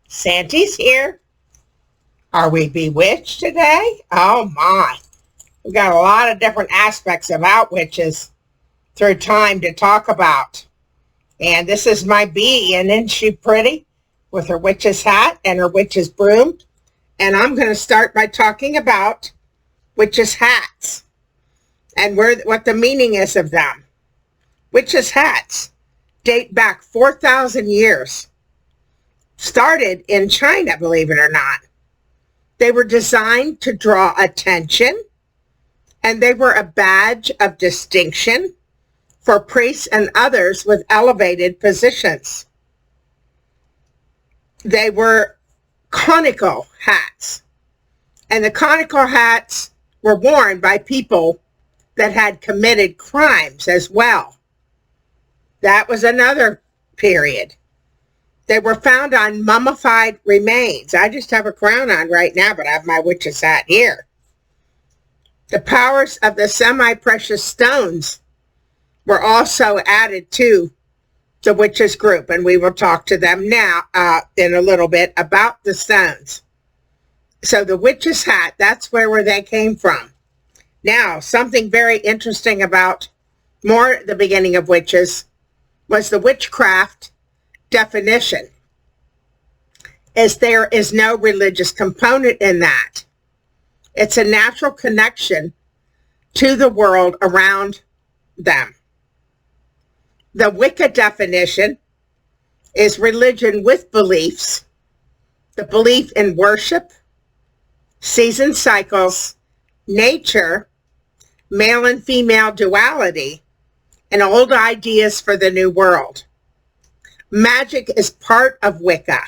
Sandy's here. Are we bewitched today? Oh my. We've got a lot of different aspects about witches through time to talk about. And this is my bee, and isn't she pretty? With her witch's hat and her witch's broom. And I'm going to start by talking about witches' hats and what the meaning is of them. Witches' hats date back 4,000 years. Started in China, believe it or not. They were designed to draw attention, and they were a badge of distinction for priests and others with elevated positions. They were conical hats, and the conical hats were worn by people that had committed crimes as well. That was another period. They were found on mummified remains. I just have a crown on right now, but I have my witch's hat here. The powers of the semi-precious stones were also added to the witches group, and we will talk to them now in a little bit about the stones. So the witch's hat, that's where they came from. Now, something very interesting about the beginning of witches was the witchcraft definition, is there is no religious component in that. It's a natural connection to the world around them. The Wicca definition is religion with beliefs, the belief in worship, season cycles, nature, male and female duality, and old ideas for the new world. Magic is part of Wicca,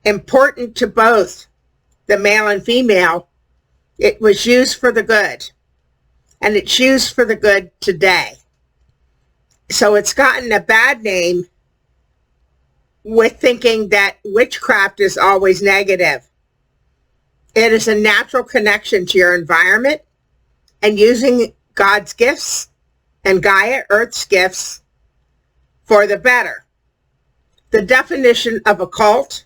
important to both the male and female. It was used for the good, and it's used for the good today. So it's gotten a bad name with thinking that witchcraft is always negative. It is a natural connection to your environment and using God's gifts and Gaia, Earth's gifts, for the better. The definition of a cult,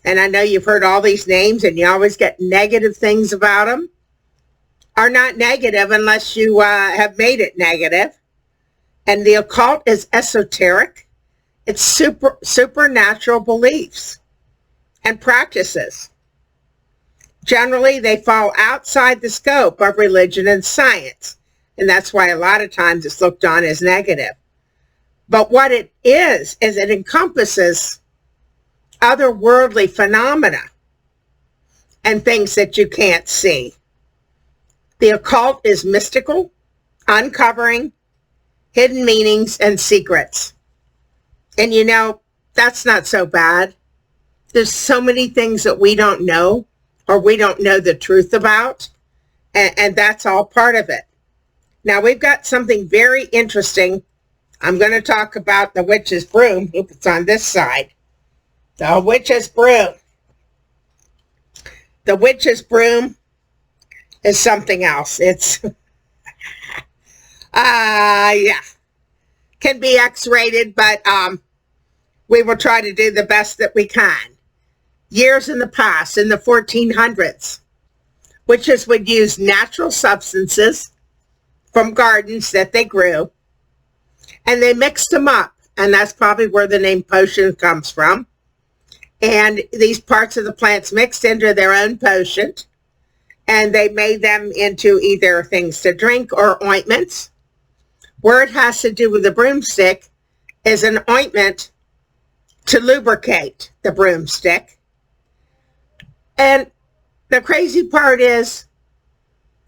and I know you've heard all these names and you always get negative things about them, are not negative unless you have made it negative. And the occult is esoteric. It's supernatural beliefs and practices. Generally, they fall outside the scope of religion and science, and that's why a lot of times it's looked on as negative. But what it is it encompasses otherworldly phenomena and things that you can't see. The occult is mystical, uncovering hidden meanings and secrets. And you know, that's not so bad. There's so many things that we don't know or we don't know the truth about, and that's all part of it. Now, we've got something very interesting. I'm going to talk about the witch's broom. Oop, it's on this side. The witch's broom. The witch's broom is something else. It's, yeah, can be X-rated, but we will try to do the best that we can. Years in the past, in the 1400s, witches would use natural substances from gardens that they grew, and they mixed them up, and that's probably where the name potion comes from. And these parts of the plants mixed into their own potion, and they made them into either things to drink or ointments. Where it has to do with the broomstick is an ointment to lubricate the broomstick. And the crazy part is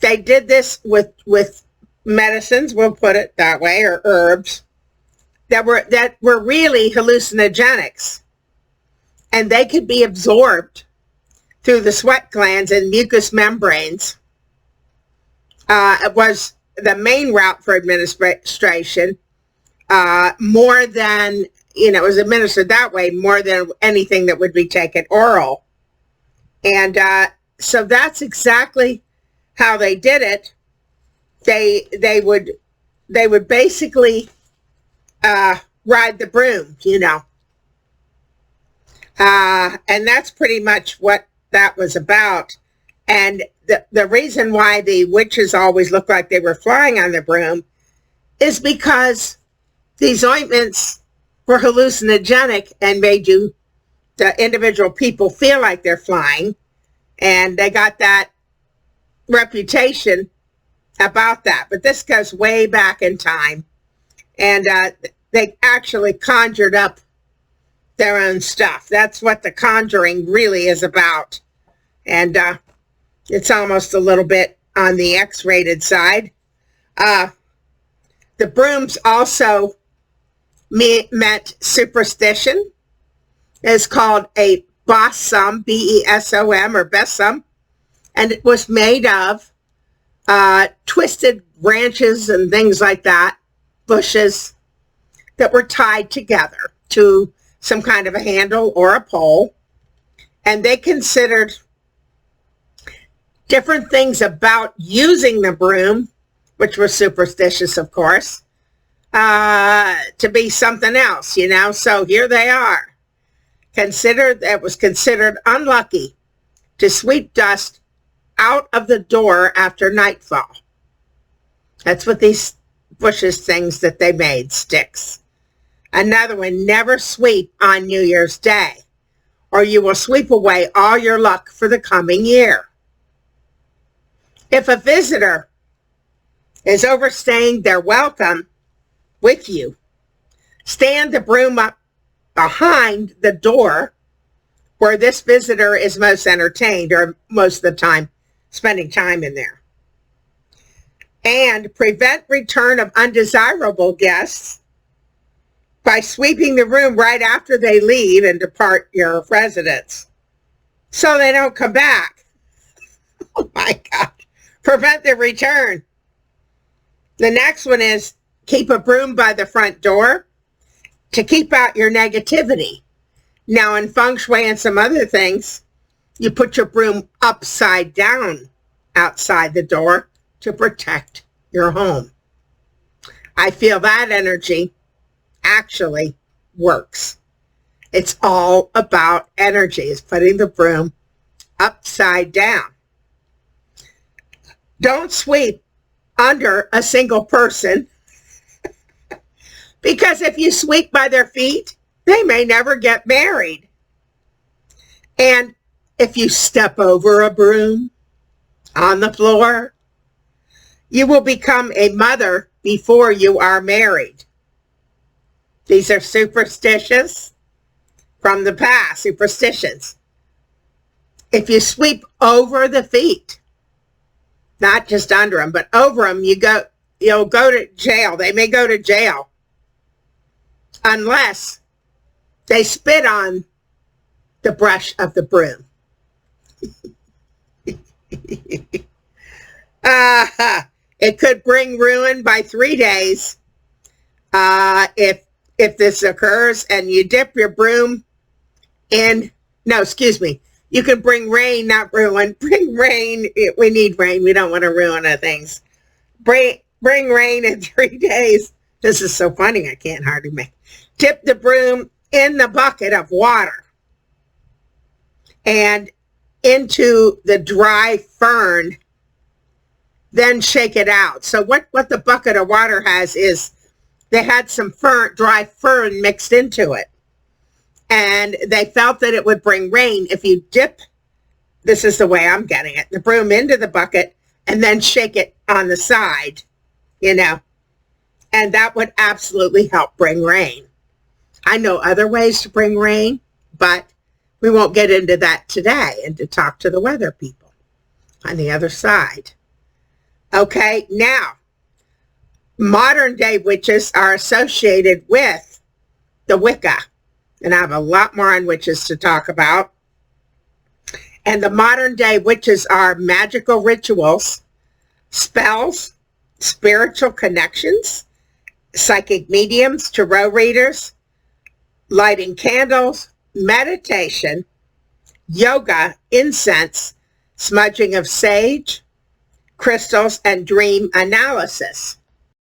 they did this with medicines, we'll put it that way, or herbs that were really hallucinogenics, and they could be absorbed through the sweat glands and mucous membranes. It was the main route for administration, more than, it was administered that way more than anything that would be taken oral. And so that's exactly how they did it. They would basically ride the broom, And that's pretty much what that was about. And the reason why the witches always looked like they were flying on the broom is because these ointments were hallucinogenic and made the individual people, feel like they're flying. And they got that reputation about that. But this goes way back in time. And they actually conjured up their own stuff. That's what the conjuring really is about. And it's almost a little bit on the X-rated side. The brooms also meant superstition. It's called a bosom, B-E-S-O-M, or besom, and it was made of twisted branches and things like that, bushes that were tied together to some kind of a handle or a pole. And they considered different things about using the broom, which was superstitious, of course, to be something else, you know. So here they are. It was considered unlucky to sweep dust out of the door after nightfall. That's what these bushes things that they made, sticks. Another one, never sweep on New Year's Day, or you will sweep away all your luck for the coming year. If a visitor is overstaying their welcome with you, stand the broom up behind the door where this visitor is most entertained, or most of the time spending time in there. And prevent return of undesirable guests by sweeping the room right after they leave and depart your residence, so they don't come back. Oh my God. Prevent the return. The next one is keep a broom by the front door to keep out your negativity. Now, in feng shui and some other things, you put your broom upside down outside the door to protect your home. I feel that energy actually works. It's all about energy. It's putting the broom upside down. Don't sweep under a single person, because if you sweep by their feet, they may never get married. And if you step over a broom on the floor, you will become a mother before you are married. These are superstitious from the past, superstitions. If you sweep over the feet, not just under them, but over them, you'll go to jail. They may go to jail unless they spit on the brush of the broom. It could bring ruin by 3 days if this occurs, and you dip your broom in. No, excuse me. You can bring rain, not ruin. Bring rain. We need rain. We don't want to ruin our things. Bring rain in 3 days. This is so funny. I can't hardly make. Dip the broom in the bucket of water and into the dry fern, then shake it out. So what the bucket of water has is they had some dry fern mixed into it. And they felt that it would bring rain if you dip, this is the way I'm getting it, the broom into the bucket and then shake it on the side, you know. And that would absolutely help bring rain. I know other ways to bring rain, but we won't get into that today, and to talk to the weather people on the other side. Okay, now, modern day witches are associated with the Wicca. And I have a lot more on witches to talk about. And the modern day witches are magical rituals, spells, spiritual connections, psychic mediums, tarot readers, lighting candles, meditation, yoga, incense, smudging of sage, crystals, and dream analysis.